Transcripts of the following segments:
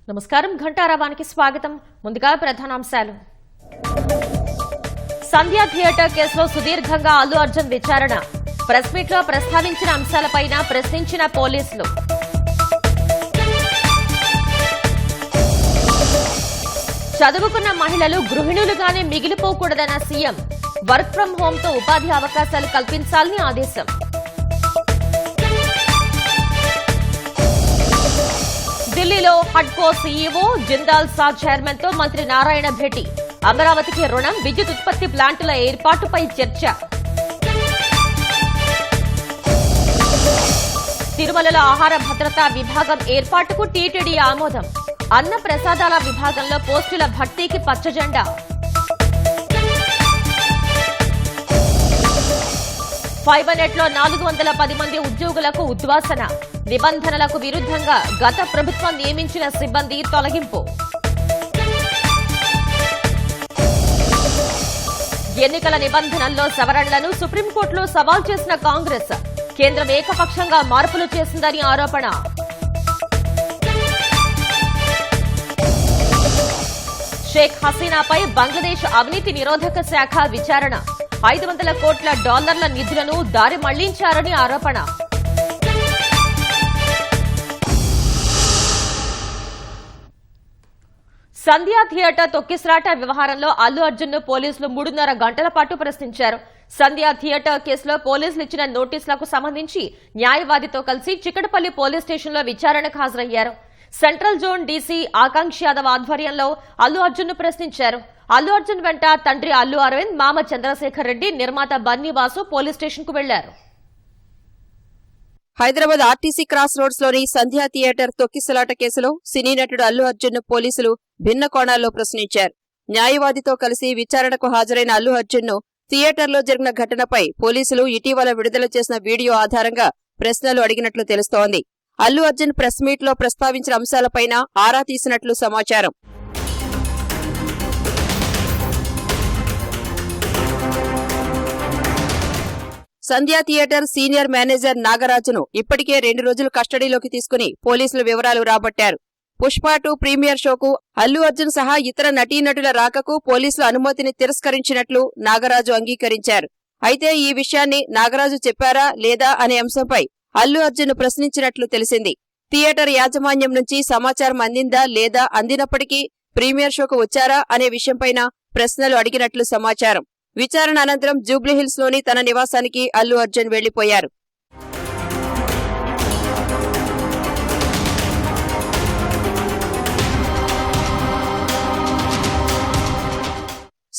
నమస్కారం ఘంటారావానికి స్వాగతం. ముందుగా ప్రధానాంశాలు. సంధ్య థియేటర్ కేసులో సుదీర్ఘంగా అల్లు అర్జున్ విచారణ. ప్రెస్ మీట్ లో ప్రస్తావించిన అంశాలపైన ప్రశ్నించిన పోలీసులు. చదువుకున్న మహిళలు గృహిణులుగానే మిగిలిపోకూడదన్న సీఎం. వర్క్ ఫ్రం హోమ్ తో ఉపాధి అవకాశాలు కల్పించాలని ఆదేశం. ఢిల్లీలో హడ్కో సీఈఓ జిందాల్ సా చైర్మన్ తో మంత్రి నారాయణ భేటీ. అమరావతికి రుణం, విద్యుత్ ఉత్పత్తి ప్లాంటుల ఏర్పాటుపై చర్చ. తిరుమలలో ఆహార భద్రతా విభాగం ఏర్పాటుకు టీటీడీ ఆమోదం. అన్న ప్రసాదాల విభాగంలో పోస్టుల భర్తీకి పచ్చజెండా. ఫైబర్ నెట్ లో 410 మంది ఉద్యోగులకు ఉద్వాసన. నిబంధనలకు విరుద్ధంగా గత ప్రభుత్వం నియమించిన సిబ్బంది తొలగింపు. ఎన్నికల నిబంధనల్లో సవరణలను సుప్రీంకోర్టులో సవాల్ చేసిన కాంగ్రెస్. కేంద్రం ఏకపక్షంగా మార్పులు చేసిందని ఆరోపణ. షేక్ హసీనాపై బంగ్లాదేశ్ అవినీతి నిరోధక శాఖ విచారణ. 500 కోట్ల డాలర్ల నిధులను దారి మళ్లించారని ఆరోపణ. సంధ్యా థియేటర్ తొక్కిసలాట వ్యవహారంలో అల్లు అర్జున్ ను పోలీసులు 3.5 గంటల పాటు ప్రశ్నించారు. సంధ్యా థియేటర్ కేసులో పోలీసులు ఇచ్చిన నోటీసులకు సంబంధించి న్యాయవాదితో కలిసి చిక్కడపల్లి పోలీస్ స్టేషన్లో విచారణకు హాజరయ్యారు. సెంట్రల్ జోన్ డీసీ ఆకాంక్ష యాదవ్ ఆధ్వర్యంలో అల్లు అర్జున్ ను ప్రశ్నించారు. అల్లు అర్జున్ వెంట తండ్రి అల్లు అరవింద్, మామ చంద్రశేఖర్ రెడ్డి, నిర్మాత బన్నీ వాసు పోలీస్ స్టేషన్ కు వెళ్లారు. హైదరాబాద్ ఆర్టీసీ క్రాస్ రోడ్స్ లోని సంధ్యా థియేటర్ తొక్కిసలాట కేసులో సినీ నటుడు అల్లు అర్జున్ ను పోలీసులు భిన్న కోణాల్లో ప్రశ్నించారు. న్యాయవాదితో కలిసి విచారణకు హాజరైన అల్లు అర్జున్ ను థియేటర్లో జరిగిన ఘటనపై పోలీసులు ఇటీవల విడుదల చేసిన వీడియో ఆధారంగా ప్రశ్నలు అడిగినట్లు తెలుస్తోంది. అల్లు అర్జున్ ప్రెస్ మీట్ లో ప్రస్తావించిన అంశాలపైన ఆరా తీసినట్లు సమాచారం. సంధ్యా థియేటర్ సీనియర్ మేనేజర్ నాగరాజును ఇప్పటికే 2 రోజులు కస్టడీలోకి తీసుకుని పోలీసులు వివరాలు రాబట్టారు. పుష్ప 2 ప్రీమియర్ షోకు అల్లు అర్జున్ సహా ఇతర నటీనటుల రాకకు పోలీసులు అనుమతిని తిరస్కరించినట్లు నాగరాజు అంగీకరించారు. అయితే ఈ విషయాన్ని నాగరాజు చెప్పారా లేదా అనే అంశంపై అల్లు అర్జున్ ప్రశ్నించినట్లు తెలిసింది. థియేటర్ యాజమాన్యం నుంచి సమాచారం అందిందా లేదా, అందినప్పటికీ ప్రీమియర్ షోకు వచ్చారా అనే విషయంపైన ప్రశ్నలు అడిగినట్లు సమాచారం. విచారణ అనంతరం జూబ్లీహిల్స్ లోని తన నివాసానికి అల్లు అర్జున్ వెళ్లిపోయారు.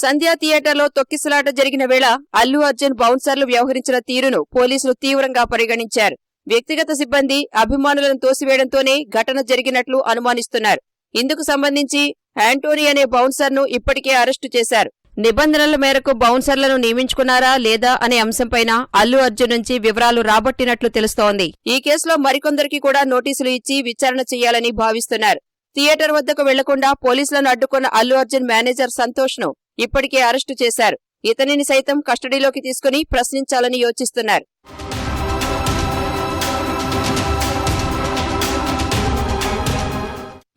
సంధ్యా థియేటర్లో తొక్కిసలాట జరిగిన వేళ అల్లు అర్జున్ బౌన్సర్లు వ్యవహరించిన తీరును పోలీసులు తీవ్రంగా పరిగణించారు. వ్యక్తిగత సిబ్బంది అభిమానులను తోసివేయడంతోనే ఘటన జరిగినట్లు అనుమానిస్తున్నారు. ఇందుకు సంబంధించి యాంటోనీ అనే బౌన్సర్ను ఇప్పటికే అరెస్టు చేశారు. నిబంధనల మేరకు బౌన్సర్లను నియమించుకున్నారా లేదా అనే అంశంపైన అల్లు అర్జున్ నుంచి వివరాలు రాబట్టినట్లు తెలుస్తోంది. ఈ కేసులో మరికొందరికి కూడా నోటీసులు ఇచ్చి విచారణ చేయాలని భావిస్తున్నారు. థియేటర్ వద్దకు వెళ్లకుండా పోలీసులను అడ్డుకున్న అల్లు అర్జున్ మేనేజర్ సంతోష్ ను ఇప్పటికే అరెస్టు చేశారు. ఇతనిని సైతం కస్టడీలోకి తీసుకుని ప్రశ్నించాలని యోచిస్తున్నారు.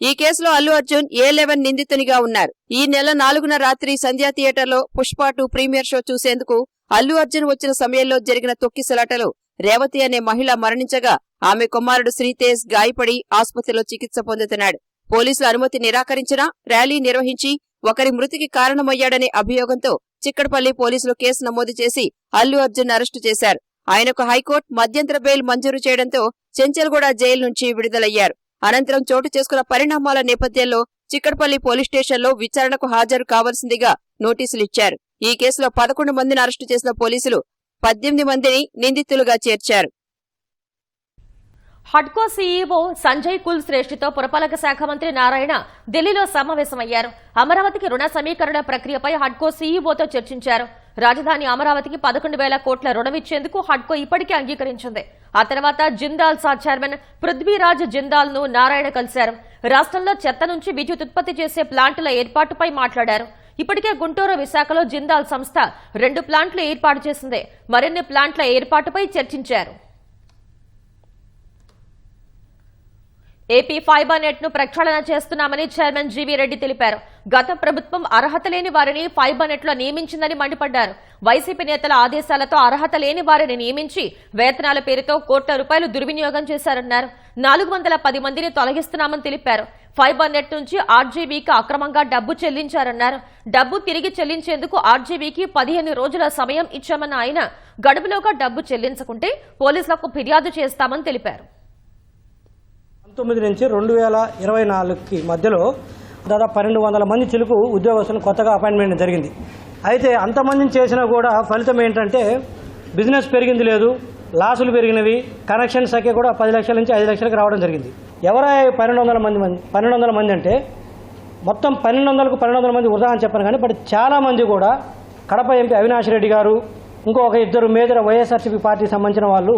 ఈ కేసులో అల్లు అర్జున్ A11 నిందితునిగా ఉన్నారు. ఈ నెల 4న రాత్రి సంధ్యా థియేటర్లో పుష్ప 2 ప్రీమియర్ షో చూసేందుకు అల్లు అర్జున్ వచ్చిన సమయంలో జరిగిన తొక్కిసలాటలో రేవతి అనే మహిళ మరణించగా ఆమె కుమారుడు శ్రీతేజ్ గాయపడి ఆసుపత్రిలో చికిత్స పొందుతున్నాడు. పోలీసుల అనుమతి నిరాకరించినా ర్యాలీ నిర్వహించి ఒకరి మృతికి కారణమయ్యాడనే అభియోగంతో చిక్కడపల్లి పోలీసులు కేసు నమోదు చేసి అల్లు అర్జున్ అరెస్టు చేశారు. ఆయనకు హైకోర్టు మధ్యంతర బెయిల్ మంజూరు చేయడంతో చెంచల్గూడ జైలు నుంచి విడుదలయ్యారు. అనంతరం చోటు చేసుకున్న పరిణామాల నేపథ్యంలో చిక్కడపల్లి పోలీస్ స్టేషన్లో విచారణకు హాజరు కావాల్సిందిగా నోటీసులిచ్చారు. ఈ కేసులో 11 మందిని అరెస్టు చేసిన పోలీసులు 18 మందిని నిందితులుగా చేర్చారు. హడ్కో సీఈఓ సంజయ్ కుల్ శ్రేష్ఠితో పురపాలక శాఖ మంత్రి నారాయణ ఢిల్లీలో సమావేశమయ్యారు. అమరావతికి రుణ సమీకరణ ప్రక్రియపై హడ్కో సీఈఓతో చర్చించారు. రాజధాని అమరావతికి 11,000 కోట్ల రుణమిచ్చేందుకు హడ్కో ఇప్పటికే అంగీకరించింది. ఆ తర్వాత జిందాల్ సా చైర్మన్ పృథ్వీరాజ్ జిందాల్ ను నారాయణ కలిశారు. రాష్ట్రంలో చెత్త నుంచి విద్యుత్ ఉత్పత్తి చేసే ప్లాంటుల ఏర్పాటుపై మాట్లాడారు. ఇప్పటికే గుంటూరు, విశాఖలో జిందాల్ సంస్థ 2 ప్లాంట్లు ఏర్పాటు చేసింది. మరిన్ని ప్లాంట్ల ఏర్పాటుపై చర్చించారు. ఏపీ ఫైబర్ నెట్ ను ప్రక్షాళన చేస్తున్నామని చైర్మన్ జీవీ రెడ్డి తెలిపారు. గత ప్రభుత్వం అర్హత లేని వారిని ఫైబర్ నెట్ లో నియమించిందని మండిపడ్డారు. వైసీపీ నేతల ఆదేశాలతో అర్హత లేని వారిని నియమించి వేతనాల పేరుతో కోట్ల రూపాయలు దుర్వినియోగం చేశారన్నారు. 410 మందిని తొలగిస్తున్నామని తెలిపారు. ఫైబర్ నెట్ నుంచి ఆర్జీవీకి అక్రమంగా డబ్బు చెల్లించారన్నారు. డబ్బు తిరిగి చెల్లించేందుకు ఆర్జీవీకి 15 రోజుల సమయం ఇచ్చామన్న ఆయన గడువులోగా డబ్బు చెల్లించకుంటే పోలీసులకు ఫిర్యాదు చేస్తామని తెలిపారు. 19 నుంచి 2024కి మధ్యలో దాదాపు 1200 మంది చిలుకు ఉద్యోగస్తులను కొత్తగా అపాయింట్మెంట్ జరిగింది. అయితే అంతమందిని చేసినా కూడా ఫలితం ఏంటంటే బిజినెస్ పెరిగింది లేదు, లాసులు పెరిగినవి, కనెక్షన్ సంఖ్య కూడా 10 లక్షల నుంచి 5 లక్షలకు రావడం జరిగింది. ఎవరై 1200 మంది అంటే మొత్తం 1200 మంది వృధా అని చెప్పాను. కానీ బట్ చాలామంది కూడా కడప ఎంపీ అవినాష్ రెడ్డి గారు, ఇంకొక 2 మేజర్ వైఎస్ఆర్సీపీ పార్టీకి సంబంధించిన వాళ్ళు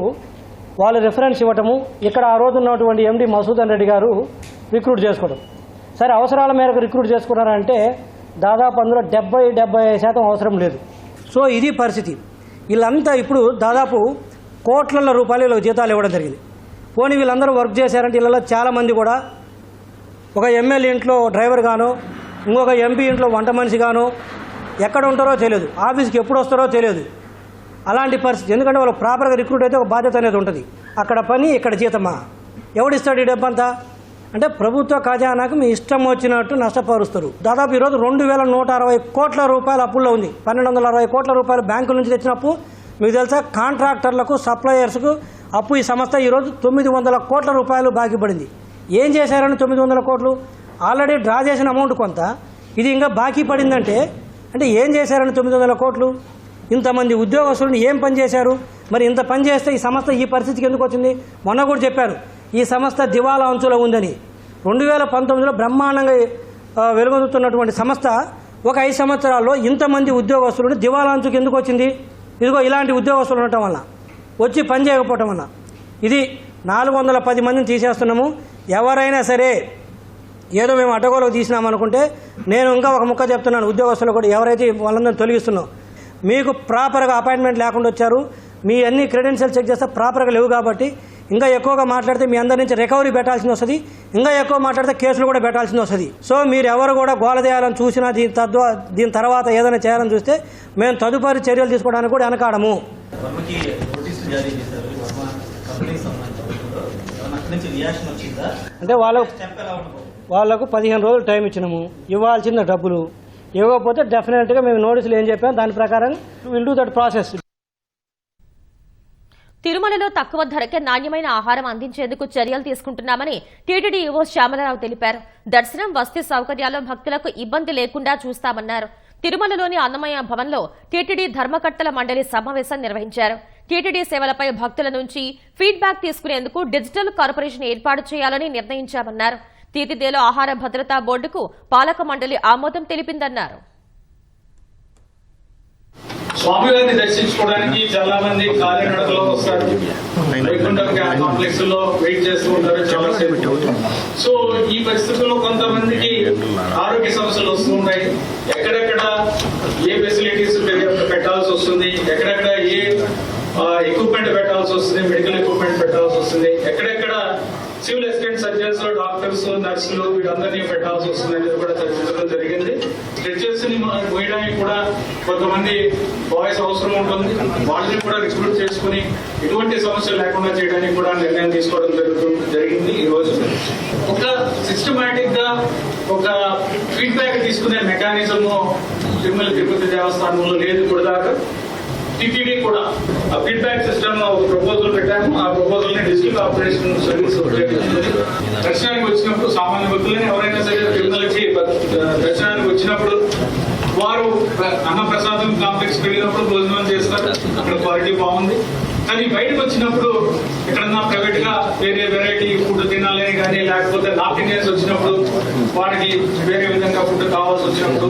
రిఫరెన్స్ ఇవ్వటము, ఇక్కడ ఆ రోజు ఉన్నటువంటి ఎండి మసూదన్ రెడ్డి గారు రిక్రూట్ చేసుకోవడం. సరే అవసరాల మేరకు రిక్రూట్ చేసుకున్నారంటే దాదాపు అందులో 70-75% అవసరం లేదు. సో ఇది పరిస్థితి. వీళ్ళంతా ఇప్పుడు దాదాపు కోట్ల రూపాయలు వీళ్ళకి జీతాలు ఇవ్వడం జరిగింది. పోనీ వీళ్ళందరూ వర్క్ చేశారంటే వీళ్ళలో చాలామంది కూడా ఒక ఎమ్మెల్యే ఇంట్లో డ్రైవర్ గాను, ఇంకొక ఎంపీ ఇంట్లో వంట మనిషి గాను, ఎక్కడ ఉంటారో తెలియదు, ఆఫీస్కి ఎప్పుడు వస్తారో తెలియదు. అలాంటి పరిస్థితి. ఎందుకంటే వాళ్ళు ప్రాపర్గా రిక్రూట్ అయితే ఒక బాధ్యత అనేది ఉంటుంది. అక్కడ పని ఇక్కడ జీతమా, ఎవడిస్తాడు ఈ డబ్బంతా అంటే ప్రభుత్వ ఖజానాకు మీ ఇష్టం వచ్చినట్టు నష్టపరుస్తారు. దాదాపు ఈరోజు 2160 కోట్ల రూపాయల అప్పుల్లో ఉంది. 1260 కోట్ల రూపాయలు బ్యాంకుల నుంచి తెచ్చినప్పు మీకు తెలుసా. కాంట్రాక్టర్లకు, సప్లయర్స్కు అప్పు ఈ సంస్థ ఈరోజు 900 కోట్ల రూపాయలు బాకీ పడింది. ఏం చేశారని 900 కోట్లు ఆల్రెడీ డ్రా చేసిన అమౌంట్ కొంత, ఇది ఇంకా బాకీ పడిందంటే అంటే ఏం చేశారని 900 కోట్లు. ఇంతమంది ఉద్యోగస్తులను ఏం పని చేశారు? మరి ఇంత పని చేస్తే ఈ సంస్థ ఈ పరిస్థితికి ఎందుకు వచ్చింది? మొన్న కూడా చెప్పారు ఈ సంస్థ దివాలా అంచులో ఉందని. 2019లో బ్రహ్మాండంగా వెలుగొందుతున్నటువంటి సంస్థ ఒక 5 సంవత్సరాల్లో ఇంతమంది ఉద్యోగస్తులను దివాలా అంచుకు ఎందుకు వచ్చింది? ఇదిగో ఇలాంటి ఉద్యోగస్తులు ఉండటం వల్ల, వచ్చి పని చేయకపోవటం వల్ల. ఇది 410 మందిని తీసేస్తున్నాము. ఎవరైనా సరే ఏదో మేము అడ్డగోలకు తీసినామనుకుంటే, నేను ఇంకా ఒక ముక్క చెప్తున్నాను ఉద్యోగస్తులు కూడా, ఎవరైతే వాళ్ళందరినీ తొలగిస్తున్నాం, మీకు ప్రాపర్గా అపాయింట్మెంట్ లేకుండా వచ్చారు, మీ అన్ని క్రెడెన్షియల్ చెక్ చేస్తే ప్రాపర్గా లేవు కాబట్టి ఇంకా ఎక్కువగా మాట్లాడితే మీ అందరి నుంచి రికవరీ పెట్టాల్సి వస్తుంది, ఇంకా ఎక్కువ మాట్లాడితే కేసులు కూడా పెట్టాల్సి వస్తుంది. సో మీరు ఎవరు కూడా గోల చేయాలని చూసినా దీని తర్వాత ఏదైనా చేయాలని చూస్తే మేము తదుపరి చర్యలు తీసుకోవడానికి కూడా వెనకాడము. అంటే వాళ్ళకు 15 రోజులు టైం ఇచ్చినాము, ఇవ్వాల్సిన డబ్బులు ఇవ్వకపోతే డెఫినెట్గా మేము నోటీసులు ఏం చెప్పాము దాని ప్రకారం విల్ డూ దట్ ప్రాసెస్. తిరుమలలో తక్కువ ధరకే నాణ్యమైన ఆహారం అందించేందుకు చర్యలు తీసుకుంటున్నామని టీటీడీ ఈవో శ్యామలరావు తెలిపారు. దర్శనం, వసతి సౌకర్యాల్లో భక్తులకు ఇబ్బంది లేకుండా చూస్తామన్నారు. తిరుమలలోని అన్నమయ్య భవన్లో టీటీడీ ధర్మకర్తల మండలి సమావేశం నిర్వహించారు. టీటీడీ సేవలపై భక్తుల నుంచి ఫీడ్బ్యాక్ తీసుకునేందుకు డిజిటల్ కార్పొరేషన్ ఏర్పాటు చేయాలని నిర్ణయించామన్నారు. తీతిదేలో ఆహార భద్రతా బోర్డుకు పాలక మండలి ఆమోదం తెలిపిందన్నారు. స్వామివారిని దర్శించుకోవడానికి చాలా మంది కాలినడకలో వస్తారు, వైకుంఠం కాంప్లెక్స్ లో వెయిట్ చేస్తూ ఉంటారు చాలా సేపు. సో ఈ పరిస్థితుల్లో కొంతమందికి ఆరోగ్య సమస్యలు వస్తూ ఉంటాయి. ఎక్కడెక్కడ ఏ ఫెసిలిటీస్ పెట్టాల్సి వస్తుంది, ఎక్కడెక్కడ ఏ ఎక్విప్మెంట్ పెట్టాల్సి వస్తుంది, మెడికల్ ఎక్విప్మెంట్ పెట్టాల్సి వస్తుంది, ఎక్కడెక్కడ సివిల్ అసిస్టెంట్ సర్జన్స్, డాక్టర్స్, నర్సులు వీళ్ళందరినీ పెట్టాల్సి వస్తుంది అనేది కూడా చర్చించడం జరిగింది. స్ట్రెచర్స్ ని మోయడానికి కూడా కొంతమంది బాయ్స్ అవసరం ఉంటుంది, వాళ్ళని కూడా రిక్రూట్ చేసుకుని ఎటువంటి సమస్య లేకుండా చేయడానికి కూడా నిర్ణయం తీసుకోవడం జరిగింది. ఈ రోజు ఒక సిస్టమాటిక్ గా ఒక ఫీడ్బ్యాక్ తీసుకునే మెకానిజము తిరుమల తిరుపతి దేవస్థానంలో లేదు కూడా దాకా. టీటీడీ కూడా ఆ ఫీడ్బ్యాక్ సిస్టమ్ ఒక ప్రపోజల్ పెట్టాము. ఆ ప్రపోజల్ ని డిజిటల్ ఆపరేషన్ సర్వీస్ దర్శనానికి వచ్చినప్పుడు సామాన్య భక్తులని ఎవరైనా సరే తిరుమలకి దర్శనానికి వచ్చినప్పుడు వారు అన్నప్రసాదం కాంప్లెక్స్ వెళ్ళినప్పుడు భోజనం చేస్తారు, అక్కడ క్వాలిటీ బాగుంది. కానీ బయటకు వచ్చినప్పుడు ఎక్కడన్నా ప్రైవేట్ గా వేరే వెరైటీ ఫుడ్ తినాలని కానీ, లేకపోతే నార్త్ ఇండియన్స్ వచ్చినప్పుడు వారికి వేరే విధంగా ఫుడ్ కావాల్సి వచ్చినప్పుడు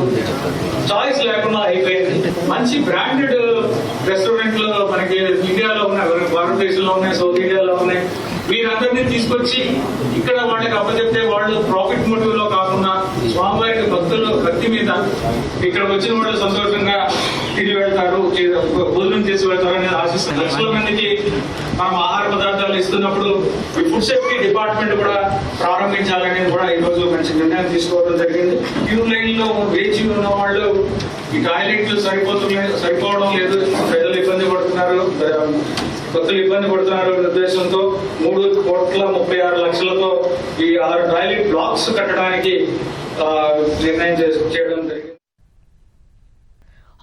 చాయిస్ లేకుండా అయిపోయింది. మంచి బ్రాండెడ్ రెస్టారెంట్లు మనకి ఇండియాలో ఉన్నాయి, భారతదేశంలో ఉన్నాయి, సౌత్ ఇండియాలో ఉన్నాయి. వీరందరినీ తీసుకొచ్చి ఇక్కడ వాళ్ళకి అప్పచెప్తే వాళ్ళు ప్రాఫిట్ మోటివ్ లో కాకుండా స్వామివారికి భక్తుల భక్తి మీద ఇక్కడ వచ్చిన వాళ్ళు సంతోషంగా తిరిగి గారు భోజనం చేసి వెళ్తారని ఆశిస్తున్నాం. లక్షల మందికి మనం ఆహార పదార్థాలు ఇస్తున్నప్పుడు ఈ ఫుడ్ సేఫ్టీ డిపార్ట్మెంట్ కూడా ప్రారంభించాలని కూడా ఈ రోజు మంచి నిర్ణయం తీసుకోవడం జరిగింది. క్యూ లైన్ లో వేచి ఉన్న వాళ్ళు ఈ టాయిలెట్లు సరిపోవడం లేదు, ప్రజలు ఇబ్బంది పడుతున్నారు, భక్తులు ఇబ్బంది పడుతున్నారు ఉద్దేశంతో 3,36,00,000తో ఈ 6 టాయిలెట్ బ్లాక్స్ కట్టడానికి నిర్ణయం చేయడం జరిగింది.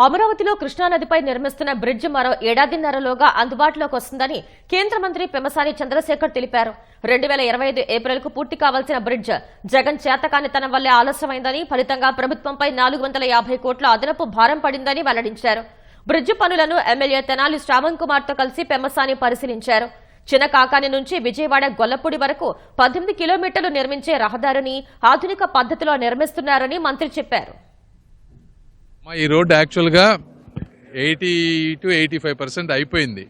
అమరావతిలో కృష్ణానదిపై నిర్మిస్తున్న బ్రిడ్జ్ మరో ఏడాదిన్నరలోగా అందుబాటులోకి వస్తుందని కేంద్ర మంత్రి పెమ్మసాని చంద్రశేఖర్ తెలిపారు. 2025 ఏప్రిల్కు పూర్తి కావాల్సిన బ్రిడ్జ్ జగన్ చేతకానితనం వల్లే ఆలస్యమైందని, ఫలితంగా ప్రభుత్వంపై 450 కోట్ల అదనపు భారం పడిందని వెల్లడించారు. బ్రిడ్జ్ పనులను ఎమ్మెల్యే తెనాలి శ్రావణ్ కుమార్ తో కలిసి పెమ్మసాని పరిశీలించారు. చిన్నకాకాని నుంచి విజయవాడ గొల్లపూడి వరకు 18 కిలోమీటర్లు నిర్మించే రహదారిని ఆధునిక పద్ధతిలో నిర్మిస్తున్నారని మంత్రి చెప్పారు. ఈ రోడ్ యాక్చువల్గా 80 to 85% అయిపోయింది,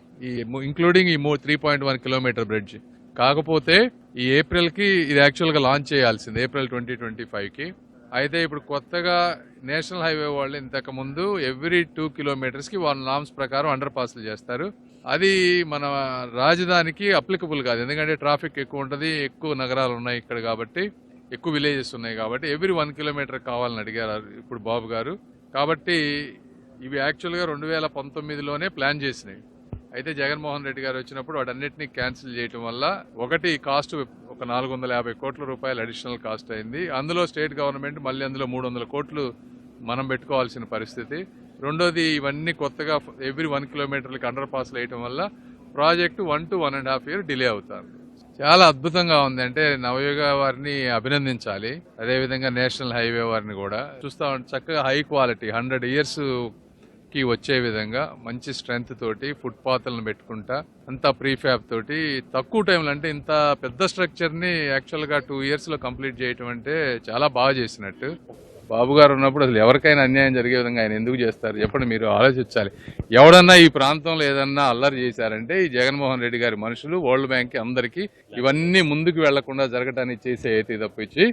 ఇంక్లూడింగ్ ఈ 3.1 కిలోమీటర్ బ్రిడ్జ్. కాకపోతే ఈ ఏప్రిల్కి ఇది యాక్చువల్గా లాంచ్ చేయాల్సింది, ఏప్రిల్ 2025కి. అయితే ఇప్పుడు కొత్తగా నేషనల్ హైవే వాళ్ళు ఇంతకు ముందు ఎవ్రీ 2 కిలోమీటర్స్కి వాళ్ళ నామ్స్ ప్రకారం అండర్ పాస్లు చేస్తారు. అది మన రాజధానికి అప్లికబుల్ కాదు, ఎందుకంటే ట్రాఫిక్ ఎక్కువ ఉంటుంది, ఎక్కువ నగరాలు ఉన్నాయి ఇక్కడ కాబట్టి, ఎక్కువ విలేజెస్ ఉన్నాయి కాబట్టి ఎవ్రీ 1 కిలోమీటర్ కావాలని అడిగారు ఇప్పుడు బాబు గారు. కాబట్టి ఇవి యాక్చువల్గా 2019లోనే ప్లాన్ చేసినాయి. అయితే జగన్మోహన్ రెడ్డి గారు వచ్చినప్పుడు వాటన్నిటినీ క్యాన్సిల్ చేయడం వల్ల ఒకటి కాస్ట్ ఒక 450 కోట్ల రూపాయలు అడిషనల్ కాస్ట్ అయింది. అందులో స్టేట్ గవర్నమెంట్ మళ్ళీ అందులో 300 కోట్లు మనం పెట్టుకోవాల్సిన పరిస్థితి. రెండోది ఇవన్నీ కొత్తగా ఎవ్రీ 1 కిలోమీటర్లకి అండర్ పాస్లు వేయటం వల్ల ప్రాజెక్టు 1 to 1.5 year డిలే అవుతుంది. చాలా అద్భుతంగా ఉంది, అంటే నవయుగ వారిని అభినందించాలి, అదేవిధంగా నేషనల్ హైవే వారిని కూడా. చూస్తా చక్కగా హై క్వాలిటీ 100 years కి వచ్చే విధంగా మంచి స్ట్రెంగ్త్ తోటి ఫుట్పాత్లను పెట్టుకుంటా అంతా ప్రీఫ్యాబ్ తోటి తక్కువ టైంలో, అంటే ఇంత పెద్ద స్ట్రక్చర్ ని యాక్చువల్ గా 2 years లో కంప్లీట్ చేయటం అంటే చాలా బాగా చేసినట్టు. బాబు గారు ఉన్నప్పుడు అసలు ఎవరికైనా అన్యాయం జరిగే విధంగా ఆయన ఎందుకు చేస్తారు చెప్పండి, మీరు ఆలోచించాలి. ఎవడన్నా ఈ ప్రాంతంలో ఏదన్నా అల్లరి చేశారంటే ఈ జగన్మోహన్ రెడ్డి గారి మనుషులు, వరల్డ్ బ్యాంక్ అందరికీ ఇవన్నీ ముందుకు వెళ్లకుండా జరగటానికి చేసే అయితే తప్పించి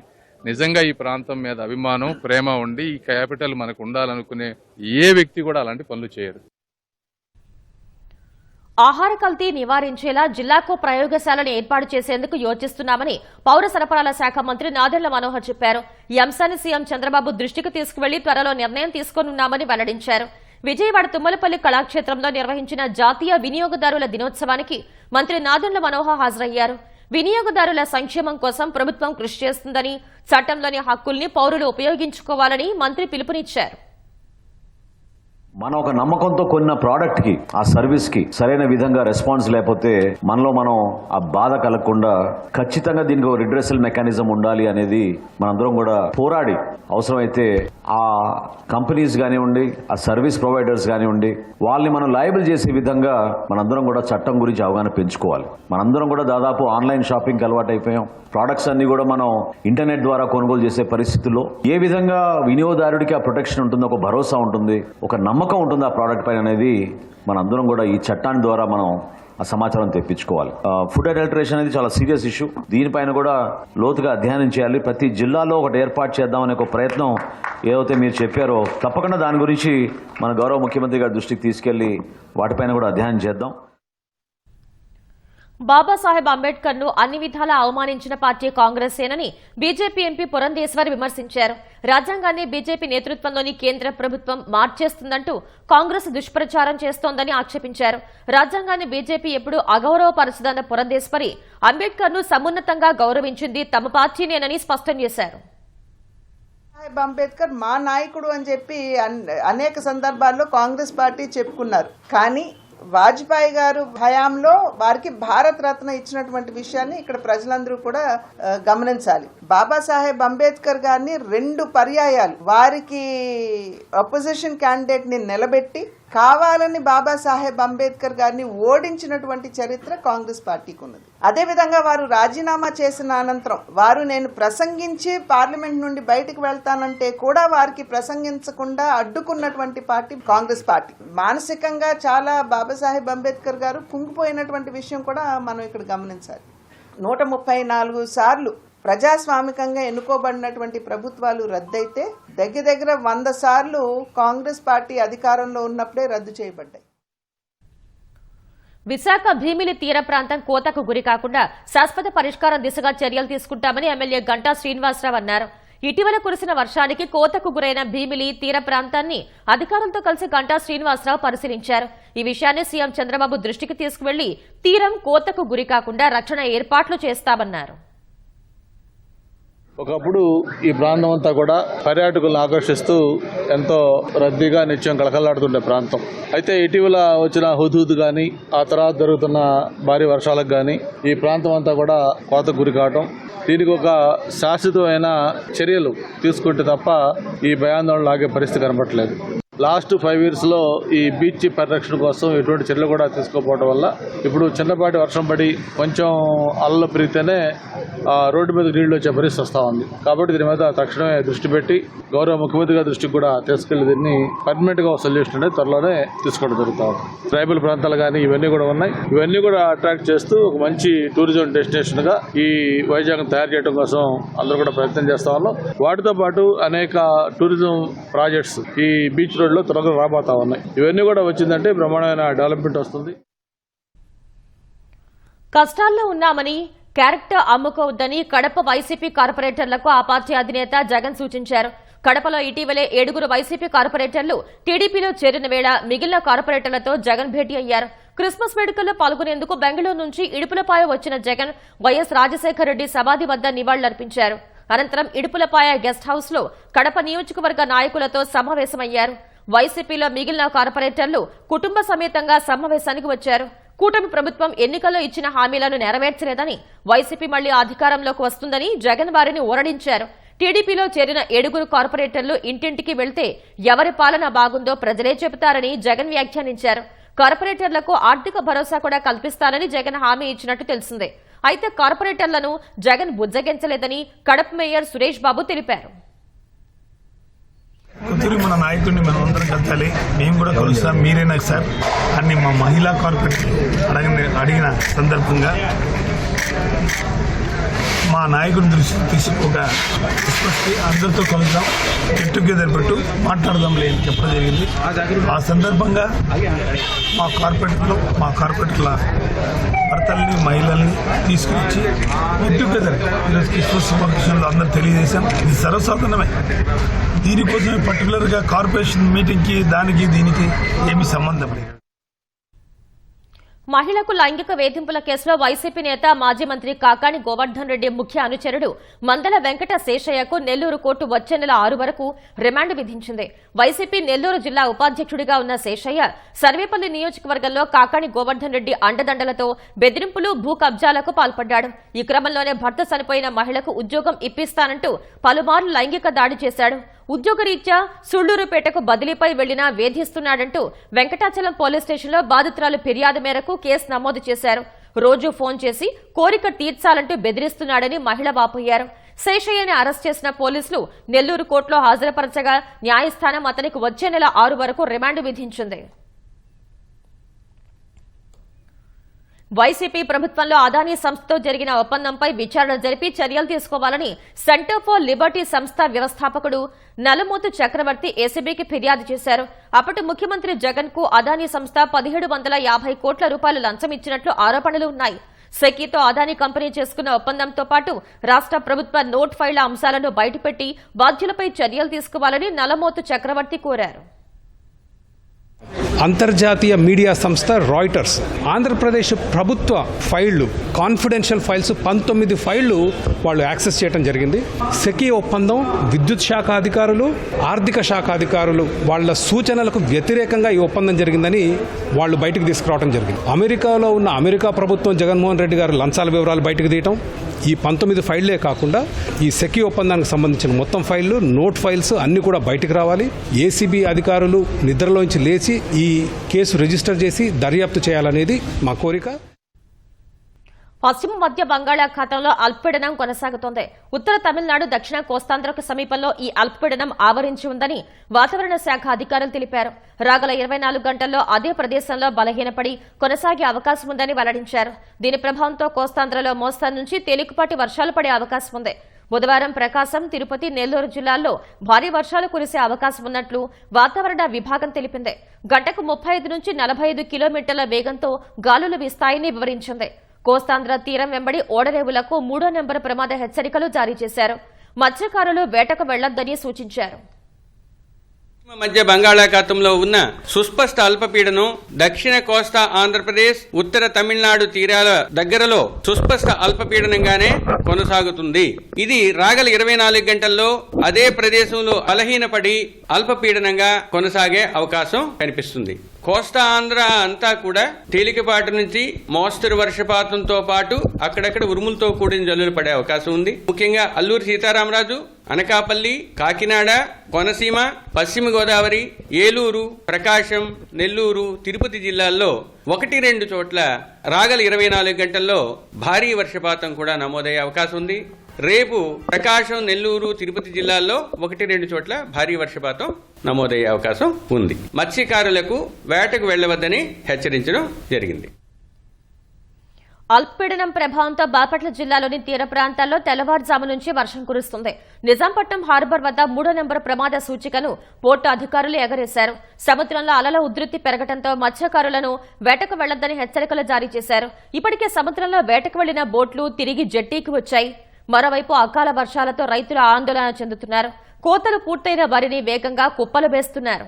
నిజంగా ఈ ప్రాంతం మీద అభిమానం, ప్రేమ ఉండి ఈ క్యాపిటల్ మనకు ఉండాలనుకునే ఏ వ్యక్తి కూడా అలాంటి పనులు చేయరు. ఆహార కల్తీ నివారించేలా జిల్లాకు ప్రయోగశాలను ఏర్పాటు చేసేందుకు యోచిస్తున్నామని పౌర సరఫరాల శాఖ మంత్రి నాదెళ్ల మనోహర్ చెప్పారు. ఈ అంశాన్ని సీఎం చంద్రబాబు దృష్టికి తీసుకువెళ్లి త్వరలో నిర్ణయం తీసుకోనున్నామని వెల్లడించారు. విజయవాడ తుమ్మలపల్లి కళాక్షేత్రంలో నిర్వహించిన జాతీయ వినియోగదారుల దినోత్సవానికి మంత్రి నాదెళ్ల మనోహర్ హాజరయ్యారు. వినియోగదారుల సంక్షేమం కోసం ప్రభుత్వం కృషి చేస్తుందని, చట్టంలోని హక్కుల్ని పౌరులు ఉపయోగించుకోవాలని మంత్రి పిలుపునిచ్చారు. మనం ఒక నమ్మకంతో కొన్న ప్రోడక్ట్ కి, ఆ సర్వీస్ కి సరైన విధంగా రెస్పాన్స్ లేకపోతే మనలో మనం ఆ బాధ కలగకుండా ఖచ్చితంగా దీనికి ఒక రిడ్రెసల్ మెకానిజం ఉండాలి అనేది మనందరం కూడా పోరాడి, అవసరమైతే ఆ కంపెనీస్ కానివ్వండి, ఆ సర్వీస్ ప్రొవైడర్స్ కానివ్వండి, వాళ్ళని మనం లయబుల్ చేసే విధంగా మనందరం కూడా చట్టం గురించి అవగాహన పెంచుకోవాలి. మనందరం కూడా దాదాపు ఆన్లైన్ షాపింగ్కి అలవాటు అయిపోయాం. ప్రోడక్ట్స్ అన్ని కూడా మనం ఇంటర్నెట్ ద్వారా కొనుగోలు చేసే పరిస్థితుల్లో ఏ విధంగా వినియోగదారుడికి ఆ ప్రొటెక్షన్ ఉంటుంది, ఒక భరోసా ఉంటుంది, ఒక నమ్మకం ఉంటుంది ఆ ప్రోడక్ట్ పైన అనేది మనందరం కూడా ఈ చట్టాన్ని ద్వారా మనం ఆ సమాచారం తెప్పించుకోవాలి. ఫుడ్ అడల్టరేషన్ అనేది చాలా సీరియస్ ఇష్యూ. దీనిపైన కూడా లోతుగా అధ్యయనం చేయాలి. ప్రతి జిల్లాలో ఒకటి ఏర్పాటు చేద్దామనే ఒక ప్రయత్నం ఏదైతే మీరు చెప్పారో తప్పకుండా దాని గురించి మన గౌరవ ముఖ్యమంత్రి గారి దృష్టికి తీసుకెళ్లి వాటిపైన కూడా అధ్యయనం చేద్దాం. బాబాసాహెబ్ అంబేద్కర్ ను అన్ని విధాలా అవమానించిన పార్టీ కాంగ్రెసేనని బీజేపీ ఎంపీ పురంధేశ్వరి విమర్శించారు. రాజ్యాంగాన్ని బీజేపీ నేతృత్వంలోని కేంద్ర ప్రభుత్వం మార్చేస్తుందంటూ కాంగ్రెస్ దుష్ప్రచారం చేస్తోందని ఆక్షేపించారు. రాజ్యాంగాన్ని బీజేపీ ఎప్పుడూ అగౌరవపరచదన్న పురంధేశ్వరి అంబేద్కర్ ను సమున్నతంగా గౌరవించింది తమ పార్టీనేనని స్పష్టం చేశారు. అంబేద్కర్ మా నాయకుడు అని చెప్పి అనేక సందర్భాల్లో కాంగ్రెస్ పార్టీ చెప్పుకున్నారు. కానీ వాజ్పేయి గారు హయాంలో వారికి భారత రత్న ఇచ్చినటువంటి విషయాన్ని ఇక్కడ ప్రజలందరూ కూడా గమనించాలి. బాబాసాహెబ్ అంబేద్కర్ గారిని 2 పర్యాయాలు వారికి అపోజిషన్ క్యాండిడేట్ ని నిలబెట్టి కావాలని బాబాసాహెబ్ అంబేద్కర్ గారిని ఓడించినటువంటి చరిత్ర కాంగ్రెస్ పార్టీకి ఉన్నది. అదేవిధంగా వారు రాజీనామా చేసిన అనంతరం వారు నేను ప్రసంగించి పార్లమెంట్ నుండి బయటకు వెళ్తానంటే కూడా వారికి ప్రసంగించకుండా అడ్డుకున్నటువంటి పార్టీ కాంగ్రెస్ పార్టీ. మానసికంగా చాలా బాబాసాహెబ్ అంబేద్కర్ గారు కుంగిపోయినటువంటి విషయం కూడా మనం ఇక్కడ గమనించాలి. 134 సార్లు ప్రజాస్వామికంగా ఎన్నుకోబడినటువంటి ప్రభుత్వాలు రద్దయితే దగ్గర 100 సార్లు కాంగ్రెస్ పార్టీ అధికారంలో ఉన్నప్పుడే రద్దు చేయబడ్డాయి. విశాఖ భీమిలి తీర ప్రాంతం కోతకు గురి కాకుండా శాశ్వత పరిష్కారం దిశగా చర్యలు తీసుకుంటామని ఎమ్మెల్యే గంటా శ్రీనివాసరావు అన్నారు. ఇటీవల కురిసిన వర్షానికి కోతకు గురైన భీమిలి తీర ప్రాంతాన్ని అధికారులతో కలిసి గంటా శ్రీనివాసరావు పరిశీలించారు. ఈ విషయాన్ని సీఎం చంద్రబాబు దృష్టికి తీసుకువెళ్లి తీరం కోతకు గురి కాకుండా రక్షణ ఏర్పాట్లు చేస్తామన్నారు. ఒకప్పుడు ఈ ప్రాంతం అంతా కూడా పర్యాటకులను ఆకర్షిస్తూ ఎంతో రద్దీగా నిత్యం కలకలాడుతుండే ప్రాంతం. అయితే ఇటీవల వచ్చిన హుదూద్ కానీ ఆ తర్వాత జరుగుతున్న భారీ వర్షాలకు కానీ ఈ ప్రాంతం అంతా కూడా కోతకు గురి కావటం, దీనికి ఒక శాశ్వతమైన చర్యలు తీసుకుంటే తప్ప ఈ భయాందోళన ఆగే పరిస్థితి కనబడట్లేదు. లాస్ట్ 5 years లో ఈ బీచ్ పరిరక్షణ కోసం ఎటువంటి చర్యలు కూడా తీసుకోకపోవడం వల్ల ఇప్పుడు చిన్నపాటి వర్షం పడి కొంచెం అలలు పెరిగితేనే రోడ్డు మీద నీళ్లు వచ్చే పరిస్థితి వస్తూ ఉంది. కాబట్టి దీని మీద తక్షణమే దృష్టి పెట్టి గౌరవ ముఖ్యమంత్రి గారి దృష్టికి కూడా తీసుకెళ్లి దీన్ని పర్మనెంట్ గా సొల్యూషన్ అనేది త్వరలోనే తీసుకోవడం జరుగుతూ ఉంది. ట్రైబల్ ప్రాంతాలు కానీ ఇవన్నీ కూడా ఉన్నాయి. ఇవన్నీ కూడా అట్రాక్ట్ చేస్తూ ఒక మంచి టూరిజం డెస్టినేషన్ గా ఈ వైజాగ్ తయారు చేయడం కోసం అందరూ కూడా ప్రయత్నం చేస్తా ఉన్నాం. వాటితో పాటు అనేక టూరిజం ప్రాజెక్ట్స్ ఈ బీచ్ లో త్వరగా రాబోతా ఉన్నాయి. ఇవన్నీ కూడా వచ్చిందంటే బ్రహ్మాండమైన డెవలప్మెంట్ వస్తుంది. కష్టాల్లో ఉన్నామని క్యారెక్టర్ అమ్ముకోవద్దని కడప వైసీపీ కార్పొరేటర్లకు ఆ పార్టీ అధినేత జగన్ సూచించారు. కడపలో ఇటీవలే 7 వైసీపీ కార్పొరేటర్లు టీడీపీలో చేరిన వేళ మిగిలిన కార్పొరేటర్లతో జగన్ భేటీ అయ్యారు. క్రిస్మస్ వేడుకల్లో పాల్గొనేందుకు బెంగళూరు నుంచి ఇడుపులపాయ వచ్చిన జగన్ వైఎస్ రాజశేఖర రెడ్డి సమాధి వద్ద నివాళులర్పించారు. అనంతరం ఇడుపులపాయ గెస్ట్ హౌస్ లో కడప నియోజకవర్గ నాయకులతో సమావేశమయ్యారు. వైసీపీలో మిగిలిన కార్పొరేటర్లు కుటుంబ సమేతంగా సమావేశానికి వచ్చారు. కూటమి ప్రభుత్వం ఎన్నికల్లో ఇచ్చిన హామీలను నెరవేర్చలేదని, వైసీపీ మళ్లీ అధికారంలోకి వస్తుందని జగన్ వారిని ఊరడించారు. టీడీపీలో చేరిన 7 కార్పొరేటర్లు ఇంటింటికి వెళ్తే ఎవరి పాలన బాగుందో ప్రజలే చెబుతారని జగన్ వ్యాఖ్యానించారు. కార్పొరేటర్లకు ఆర్థిక భరోసా కూడా కల్పిస్తానని జగన్ హామీ ఇచ్చినట్టు తెలిసిందే. అయితే కార్పొరేటర్లను జగన్ బుజ్జగించలేదని కడప మేయర్ సురేష్ బాబు తెలిపారు. మన నాయకుడిని మనం అందరం కలిసాలి, మేము కూడా కలుస్తాం, మీరేనా సార్ అని మా మహిళా కార్పొరేటర్ అడిగిన సందర్భంగా మా నాయకుడిని దృష్టి తీసుకు ఒక అందరితో కలుద్దాం, గెట్ టుగెదర్ పెట్టు మాట్లాడదాంలే అని చెప్పడం జరిగింది. ఆ సందర్భంగా మా కార్పొరేటర్ల భర్తల్ని మహిళల్ని తీసుకొచ్చి గెట్ టుగెదర్ ఈరోజు క్రిస్మస్ శుభాకాంక్షలు అందరూ తెలియజేశాం. ఇది సర్వసాధారణమే. దీనికోసమే పర్టికులర్గా కార్పొరేషన్ మీటింగ్కి దీనికి ఏమీ సంబంధం లేదు. మహిళకు లైంగిక వేధింపుల కేసులో వైసీపీ నేత మాజీ మంత్రి కాకాణి గోవర్ధన్ రెడ్డి ముఖ్య అనుచరుడు మందల వెంకట శేషయ్యకు నెల్లూరు కోర్టు వచ్చే నెల 6 వరకు రిమాండ్ విధించింది. వైసీపీ నెల్లూరు జిల్లా ఉపాధ్యక్షుడిగా ఉన్న శేషయ్య సర్వేపల్లి నియోజకవర్గంలో కాకాణి గోవర్ధన్ రెడ్డి అండదండలతో బెదిరింపులు, భూ కబ్జాలకు పాల్పడ్డాడు. ఈ క్రమంలోనే భర్త చనిపోయిన మహిళకు ఉద్యోగం ఇప్పిస్తానంటూ పలుమార్లు లైంగిక దాడి చేశాడు. ఉద్యోగరీత్యా సుళ్లూరుపేటకు బదిలీపై వెళ్లినా వేధిస్తున్నాడంటూ వెంకటాచలం పోలీస్ స్టేషన్లో బాధితురాలు ఫిర్యాదు మేరకు కేసు నమోదు చేశారు. రోజు ఫోన్ చేసి కోరిక తీర్చాలంటూ బెదిరిస్తున్నాడని మహిళ వాపోయారు. శేషయ్యని అరెస్ట్ చేసిన పోలీసులు నెల్లూరు కోర్టులో హాజరుపరచగా న్యాయస్థానం అతనికి వచ్చే నెల 6 వరకు రిమాండ్ విధించింది. వైసీపీ ప్రభుత్వంలో అదానీ సంస్థతో జరిగిన ఒప్పందంపై విచారణ జరిపి చర్యలు తీసుకోవాలని సెంటర్ ఫర్ లిబర్టీ సంస్థ వ్యవస్థాపకుడు నలుమోతు చక్రవర్తి ఏసీబీకి ఫిర్యాదు చేశారు. అప్పటి ముఖ్యమంత్రి జగన్ కు అదానీ సంస్థ 1750 కోట్ల రూపాయలు లంచం ఇచ్చినట్లు ఆరోపణలు ఉన్నాయి. సెకీతో అదానీ కంపెనీ చేసుకున్న ఒప్పందంతో పాటు రాష్ట్ర ప్రభుత్వ నోట్ ఫైళ్ల అంశాలను బయటపెట్టి బాధ్యులపై చర్యలు తీసుకోవాలని నలమోతు చక్రవర్తి కోరారు. అంతర్జాతీయ మీడియా సంస్థ రాయిటర్స్ ఆంధ్రప్రదేశ్ ప్రభుత్వ ఫైళ్లు, కాన్ఫిడెన్షియల్ ఫైల్స్ 19 ఫైళ్లు వాళ్ళు యాక్సెస్ చేయడం జరిగింది. సెకీ ఒప్పందం విద్యుత్ శాఖ అధికారులు, ఆర్థిక శాఖ అధికారులు వాళ్ళ సూచనలకు వ్యతిరేకంగా ఈ ఒప్పందం జరిగిందని వాళ్ళు బయటకు తీసుకురావడం జరిగింది. అమెరికాలో ఉన్న అమెరికా ప్రభుత్వం జగన్మోహన్ రెడ్డి గారు లంచాల వివరాలు బయటకు తీయటం, ఈ 19 ఫైళ్లే కాకుండా ఈ సెకీ ఒప్పందానికి సంబంధించిన మొత్తం ఫైళ్లు, నోట్ ఫైల్స్ అన్ని కూడా బయటకు రావాలి. ఏసీబీ అధికారులు నిద్రలోంచి లేచి ఈ కేసు రిజిస్టర్ చేసి దర్యాప్తు చేయాలనేది మా కోరిక. పశ్చిమ మధ్య బంగాళాఖాతంలో అల్పపీడనం కొనసాగుతోంది. ఉత్తర తమిళనాడు, దక్షిణ కోస్తాంధ్రకు సమీపంలో ఈ అల్పపీడనం ఆవరించి ఉందని వాతావరణ శాఖ అధికారులు తెలిపారు. రాగల 24 గంటల్లో అదే ప్రదేశంలో బలహీనపడి కొనసాగే అవకాశం ఉందని వెల్లడించారు. దీని ప్రభావంతో కోస్తాంధ్రలో మోస్తరు నుంచి తేలికపాటి వర్షాలు పడే అవకాశం ఉంది. బుధవారం ప్రకాశం, తిరుపతి, నెల్లూరు జిల్లాల్లో భారీ వర్షాలు కురిసే అవకాశం ఉన్నట్లు వాతావరణ విభాగం తెలిపింది. గంటకు 35 నుంచి 45 కిలోమీటర్ల వేగంతో గాలులు వీస్తాయని వివరించింది. కోస్తాంధ్ర తీరం వెంబడి ఓడరేవులకు 3వ నెంబర్ ప్రమాద హెచ్చరికలు జారీ చేశారు. మత్స్యకారులు వేటకు వెళ్లొద్దని సూచించారు. మధ్య బంగాళాఖాతంలో ఉన్న సుస్పష్ట అల్పపీడనం దక్షిణ కోస్తా ఆంధ్రప్రదేశ్, ఉత్తర తమిళనాడు తీరాల దగ్గరలో సుస్పష్ట అల్పపీడనంగానే కొనసాగుతుంది. ఇది రాగల 24 గంటల్లో అదే ప్రదేశంలో బలహీనపడి అల్పపీడనంగా కొనసాగే అవకాశం కనిపిస్తుంది. కోస్తా ఆంధ్ర అంతా కూడా తేలికపాటి నుంచి మోస్తరు వర్షపాతంతో పాటు అక్కడక్కడ ఉరుములతో కూడిన జల్లులు పడే అవకాశం ఉంది. ముఖ్యంగా అల్లూరు సీతారామరాజు, అనకాపల్లి, కాకినాడ, కోనసీమ, పశ్చిమ గోదావరి, ఏలూరు, ప్రకాశం, నెల్లూరు, తిరుపతి జిల్లాల్లో 1-2 చోట్ల రాగల 24 గంటల్లో భారీ వర్షపాతం కూడా నమోదయ్యే అవకాశం ఉంది. రేపు ప్రకాశం, నెల్లూరు, తిరుపతి జిల్లాల్లో 1-2 చోట్ల భారీ వర్షపాతం నమోదయ్యే అవకాశం ఉంది. మత్స్యకారులకు వేటకు వెళ్లవద్దని హెచ్చరించడం జరిగింది. అల్పపీడనం ప్రభావంతో బాపట్ల జిల్లాలోని తీర ప్రాంతాల్లో తెల్లవారుజాము నుంచి వర్షం కురుస్తుంది. నిజాంపట్నం హార్బర్ వద్ద 3వ నెంబర్ ప్రమాద సూచికను పోర్టు అధికారులు ఎగరేశారు. సముద్రంలో అలల ఉధృతి పెరగడంతో మత్స్యకారులను వేటకు వెళ్లొద్దని హెచ్చరికలు జారీ చేశారు. ఇప్పటికే సముద్రంలో వేటకు వెళ్లిన బోట్లు తిరిగి జెట్టీకి వచ్చాయి. మరోవైపు అకాల వర్షాలతో రైతులు ఆందోళన చెందుతున్నారు. కోతలు పూర్తయిన వరిని వేగంగా కుప్పలు వేస్తున్నారు.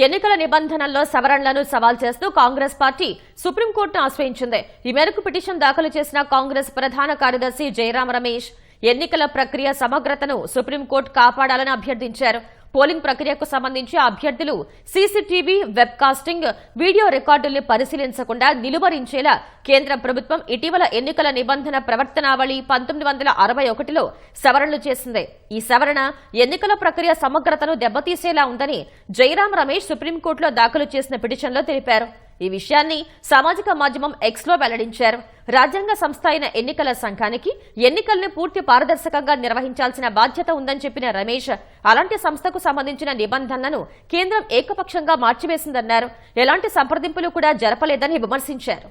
ఎన్నికల నిబంధనల్లో సవరణలను సవాల్ చేస్తూ కాంగ్రెస్ పార్టీ సుప్రీంకోర్టును ఆశ్రయించింది. ఈ మేరకు పిటిషన్ దాఖలు చేసిన కాంగ్రెస్ ప్రధాన కార్యదర్శి జయరాం రమేష్ ఎన్నికల ప్రక్రియ సమగ్రతను సుప్రీంకోర్టు కాపాడాలని అభ్యర్థించారు. పోలింగ్ ప్రక్రియకు సంబంధించి అభ్యర్థులు సీసీటీవీ, వెబ్కాస్టింగ్, వీడియో రికార్డుల్ని పరిశీలించకుండా నిలువరించేలా కేంద్ర ప్రభుత్వం ఇటీవల ఎన్నికల నిబంధన ప్రవర్తనావళి 1961లో సవరణలు చేసింది. ఈ సవరణ ఎన్నికల ప్రక్రియ సమగ్రతను దెబ్బతీసేలా ఉందని జయరాం రమేష్ సుప్రీంకోర్టులో దాఖలు చేసిన పిటిషన్లో తెలిపారు. ఈ విషయాన్ని సామాజిక మాధ్యమం ఎక్స్లో వెల్లడించారు. రాజ్యాంగ సంస్థ అయిన ఎన్నికల సంఘానికి ఎన్నికల్ని పూర్తి పారదర్శకంగా నిర్వహించాల్సిన బాధ్యత ఉందని చెప్పిన రమేష్, అలాంటి సంస్థకు సంబంధించిన నిబంధనలను కేంద్రం ఏకపక్షంగా మార్చివేసిందన్నారు. ఎలాంటి సంప్రదింపులు కూడా జరపలేదని విమర్శించారు.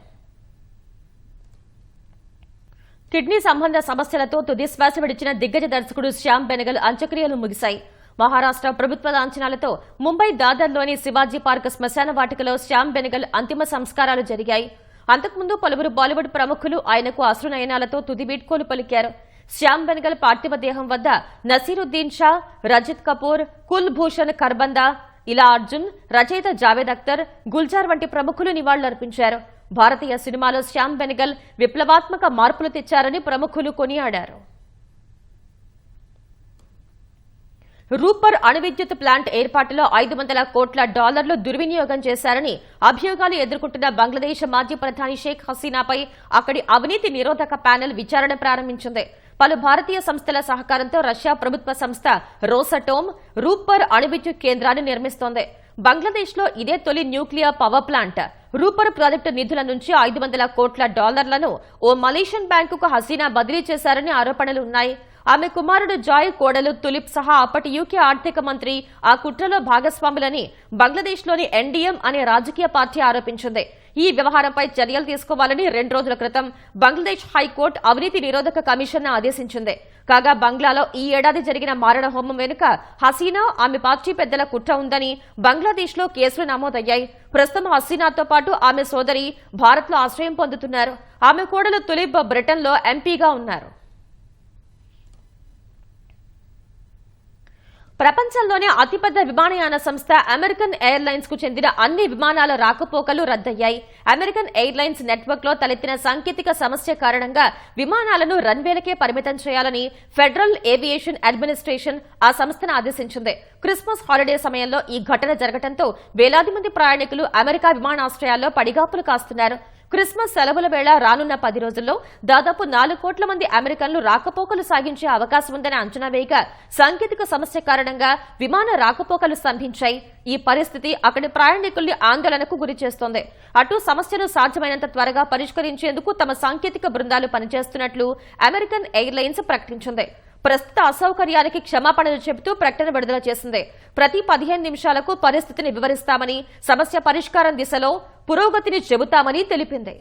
కిడ్నీ సంబంధ సమస్యలతో తుదిశ్వాస విడిచిన దిగ్గజ దర్శకుడు శ్యామ్ బెనగల్ అంత్యక్రియలు ముగిశాయి. మహారాష్ట్ర ప్రభుత్వ లాంఛనాలతో ముంబై దాదర్లోని శివాజీ పార్క్ శ్మశాన వాటికలో శ్యామ్ బెనగల్ అంతిమ సంస్కారాలు జరిగాయి. అంతకుముందు పలువురు బాలీవుడ్ ప్రముఖులు ఆయనకు అశ్రునయనాలతో తుది వీడ్కోలు పలికారు. శ్యామ్ బెనగల్ పార్థివ దేహం వద్ద నసీరుద్దీన్ షా, రజిత్ కపూర్, కుల్భూషణ్ ఖర్బందా, ఇలా అర్జున్, రచయిత జావేద్ అఖ్తర్, గుల్జార్ వంటి ప్రముఖులు నివాళులర్పించారు. భారతీయ సినిమాలో శ్యామ్ బెనగల్ విప్లవాత్మక మార్పులు తెచ్చారని ప్రముఖులు కొనియాడారు. రూపర్ అణు విద్యుత్ ప్లాంట్ ఏర్పాటులో $500 కోట్ల దుర్వినియోగం చేశారని అభియోగాలు ఎదుర్కొంటున్న బంగ్లాదేశ్ మాజీ ప్రధాని షేక్ హసీనాపై అక్కడి అవినీతి నిరోధక ప్యానెల్ విచారణ ప్రారంభించింది. పలు భారతీయ సంస్థల సహకారంతో రష్యా ప్రభుత్వ సంస్థ రోసటోమ్ రూపర్ అణు విద్యుత్ కేంద్రాన్ని నిర్మిస్తోంది. బంగ్లాదేశ్లో ఇదే తొలి న్యూక్లియర్ పవర్ ప్లాంట్. రూపర్ ప్రాజెక్టు నిధుల నుంచి $500 కోట్ల ఓ మలేషియన్ బ్యాంకుకు హసీనా బదిలీ చేశారని ఆరోపణలు ఉన్నాయి. ఆమె కుమారుడు జాయ్, కోడలు తులిప్ సహా అప్పటి యూకే ఆర్థిక మంత్రి ఆ కుట్రలో భాగస్వాములని బంగ్లాదేశ్లోని ఎన్డీఎం అనే రాజకీయ పార్టీ ఆరోపించింది. ఈ వ్యవహారంపై చర్యలు తీసుకోవాలని 2 రోజుల క్రితం బంగ్లాదేశ్ హైకోర్టు అవినీతి నిరోధక కమిషన్ ఆదేశించింది. కాగా బంగ్లాలో ఈ ఏడాది జరిగిన మారణ హోమం వెనుక హసీనా, ఆమె పార్టీ పెద్దల కుట్ర ఉందని బంగ్లాదేశ్లో కేసులు నమోదయ్యాయి. ప్రస్తుతం హసీనాతో పాటు ఆమె సోదరి భారత్లో ఆశ్రయం పొందుతున్నారు. ఆమె కోడలు తులిప్ బ్రిటన్లో ఎంపీగా ఉన్నారు. ప్రపంచంలోనే అతిపెద్ద విమానయాన సంస్థ అమెరికన్ ఎయిర్లైన్స్ కు చెందిన అన్ని విమానాల రాకపోకలు రద్దయ్యాయి. అమెరికన్ ఎయిర్లైన్స్ నెట్వర్క్ లో తలెత్తిన సాంకేతిక సమస్య కారణంగా విమానాలను రన్వేలకే పరిమితం చేయాలని ఫెడరల్ ఏవియేషన్ అడ్మినిస్ట్రేషన్ ఆ సంస్థను ఆదేశించింది. క్రిస్మస్ హాలిడే సమయంలో ఈ ఘటన జరగడంతో వేలాది మంది ప్రయాణికులు అమెరికా విమానాశ్రయాల్లో పడిగాపులు కాస్తున్నారు. క్రిస్మస్ సెలవుల వేళ రానున్న 10 రోజుల్లో దాదాపు 4 కోట్ల మంది అమెరికన్లు రాకపోకలు సాగించే అవకాశం ఉందని అంచనా వేయగా సాంకేతిక సమస్య కారణంగా విమాన రాకపోకలు స్తంభించాయి. ఈ పరిస్థితి అక్కడి ప్రయాణికుల్ని ఆందోళనకు గురి చేస్తోంది. అటు సమస్యను సాధ్యమైనంత త్వరగా పరిష్కరించేందుకు తమ సాంకేతిక బృందాలు పనిచేస్తున్నట్లు అమెరికన్ ఎయిర్లైన్స్ ప్రకటించింది. ప్రస్తుత అసౌకర్యానికి క్షమాపణలు చెబుతూ ప్రకటన విడుదల చేసింది. ప్రతి 15 నిమిషాలకు పరిస్థితిని వివరిస్తామని, సమస్య పరిష్కారం దిశలో పురోగతిని చెబుతామని తెలిపింది.